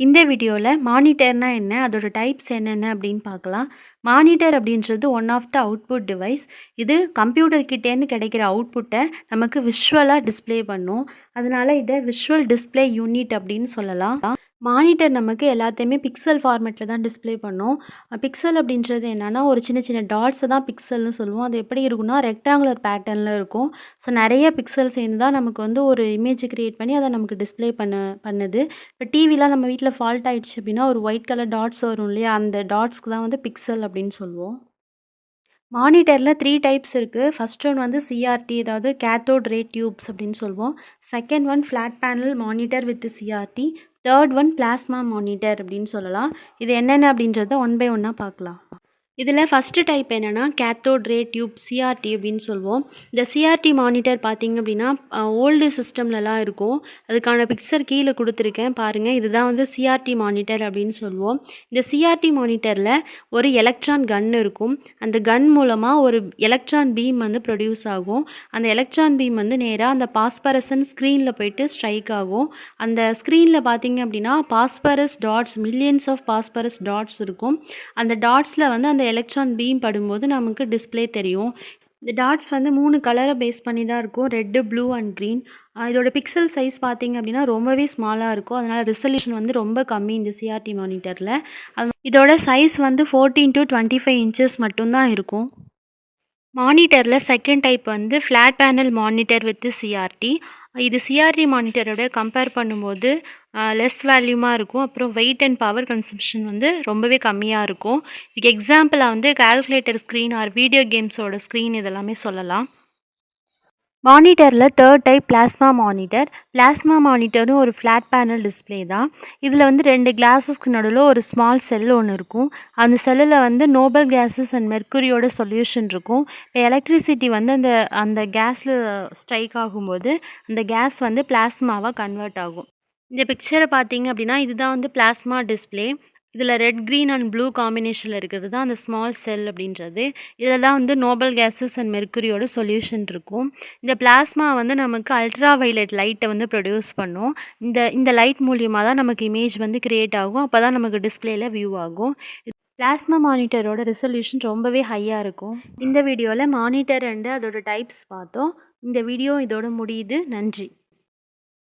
இந்த வீடியோவில் மானிட்டர்னா என்ன, அதோட டைப்ஸ் என்னென்ன அப்படின்னு பார்க்கலாம். மானிட்டர் அப்படின்றது one of the output device. இது கம்ப்யூட்டர் கிட்டேருந்து கிடைக்கிற அவுட்புட்டை நமக்கு விஷுவலாக டிஸ்ப்ளே பண்ணும். அதனால இதை விஷுவல் டிஸ்ப்ளே யூனிட் அப்படின்னு சொல்லலாம். மானிட்டர் நமக்கு எல்லாத்தையுமே பிக்சல் ஃபார்மேட்டில் தான் டிஸ்ப்ளே பண்ணும். பிக்சல் அப்படின்றது என்னென்னா ஒரு சின்ன சின்ன டாட்ஸை தான் பிக்சல்னு சொல்லுவோம். அது எப்படி இருக்குன்னா ரெக்டாங்குலர் பேட்டர்னில் இருக்கும். ஸோ நிறைய பிக்சல் சேர்ந்து தான் நமக்கு வந்து ஒரு இமேஜ் க்ரியேட் பண்ணி அதை நமக்கு டிஸ்ப்ளே பண்ணுது. இப்போ டிவிலாம் நம்ம வீட்டில் ஃபால்ட் ஆயிடுச்சு அப்படின்னா ஒரு ஒயிட் கலர் டாட்ஸ் வரும் இல்லையா, அந்த டாட்ஸ்க்கு தான் வந்து பிக்சல் அப்படின்னு சொல்லுவோம். மானிட்டரில் 3 டைப்ஸ் இருக்குது. ஃபர்ஸ்ட் ஒன் வந்து சிஆர்டி, அதாவது கேத்தோட் ரே டியூப்ஸ் அப்படின்னு சொல்லுவோம். Second one flat panel monitor with CRT. Third one plasma monitor அப்படின்னு சொல்லலாம். இது என்னென்ன அப்படின்றத ஒன் பை ஒன்னாக பார்க்கலாம். இதில் ஃபஸ்ட்டு டைப் என்னென்னா கேத்தோட் ரே டியூப் சிஆர்டி அப்படின்னு சொல்லுவோம். இந்த சிஆர்டி மானிட்டர் பார்த்திங்க அப்படின்னா ஓல்டு சிஸ்டம்லலாம் இருக்கும். அதுக்கான பிக்சர் கீழே கொடுத்துருக்கேன் பாருங்கள். இதுதான் வந்து சிஆர்டி மானிட்டர் அப்படின்னு சொல்லுவோம். இந்த சிஆர்டி மானிட்டரில் ஒரு எலக்ட்ரான் கன் இருக்கும். அந்த கன் மூலமாக ஒரு எலக்ட்ரான் பீம் வந்து ப்ரொடியூஸ் ஆகும். அந்த எலக்ட்ரான் பீம் வந்து நேராக அந்த பாஸ்பரசன் ஸ்க்ரீனில் போயிட்டு ஸ்ட்ரைக் ஆகும். அந்த ஸ்க்ரீனில் பார்த்திங்க அப்படின்னா phosphorus dots, millions of phosphorus dots இருக்கும். அந்த டாட்ஸில் வந்து அந்த எலக்ட்ரான் பீம் படும்போது நமக்கு டிஸ்ப்ளே தெரியும். இந்த டாட்ஸ் வந்து 3 கலரை பேஸ் பண்ணி தான் இருக்கும், ரெட்டு, ப்ளூ அண்ட் க்ரீன். இதோட பிக்சல் சைஸ் பார்த்திங்க அப்படின்னா ரொம்பவே ஸ்மாலாக இருக்கும். அதனால் ரெசல்யூஷன் வந்து ரொம்ப கம்மி இந்த சிஆர்டி மானிட்டரில். இதோட சைஸ் வந்து 14 to 25 இன்ச்சஸ் மட்டும்தான் இருக்கும். மானிட்டரில் செகண்ட் டைப் வந்து flat panel monitor with CRT. இது சிஆர்டி மானிட்டரோட கம்பேர் பண்ணும்போது லெஸ் வேல்யூமாக இருக்கும். அப்புறம் வெயிட் அண்ட் பவர் கன்சம்ஷன் வந்து ரொம்பவே கம்மியாக இருக்கும். இதுக்கு எக்ஸாம்பிளாக வந்து கால்குலேட்டர் ஸ்க்ரீன் ஆர் வீடியோ கேம்ஸோட ஸ்க்ரீன் இதெல்லாமே சொல்லலாம். மானிட்டரில் third type plasma monitor. Plasma மானிட்டரும் ஒரு ஃப்ளாட் பேனல் டிஸ்பிளே தான். இதில் வந்து 2 கிளாஸஸ்க்கு நடுவில் ஒரு ஸ்மால் செல் ஒன்று இருக்கும். அந்த செல்லில் வந்து நோபல் கேஸஸ் அண்ட் மெர்க்குரியோட சொல்யூஷன் இருக்கும். இப்போ எலக்ட்ரிசிட்டி வந்து அந்த கேஸில் ஸ்ட்ரைக் ஆகும்போது அந்த கேஸ் வந்து பிளாஸ்மாவாக கன்வெர்ட் ஆகும். இந்த பிக்சரை பார்த்தீங்க அப்படின்னா இதுதான் வந்து பிளாஸ்மா டிஸ்பிளே. இதில் ரெட், க்ரீன் அண்ட் ப்ளூ காம்பினேஷனில் இருக்கிறது தான் அந்த ஸ்மால் செல் அப்படின்றது. இதில் தான் வந்து நோபல் கேஸஸ் அண்ட் மெர்க்குரியோட சொல்யூஷன் இருக்கும். இந்த பிளாஸ்மா வந்து நமக்கு அல்ட்ரா வயலட் லைட்டை வந்து ப்ரொடியூஸ் பண்ணும். இந்த லைட் மூலியமாக தான் நமக்கு இமேஜ் வந்து க்ரியேட் ஆகும். அப்போ தான் நமக்கு டிஸ்பிளேயில் வியூ ஆகும். பிளாஸ்மா மானிட்டரோட ரெசல்யூஷன் ரொம்பவே ஹையாக இருக்கும். இந்த வீடியோவில் மானிட்டர் அண்டு அதோட டைப்ஸ் பார்த்தோம். இந்த வீடியோ இதோட முடியுது. நன்றி.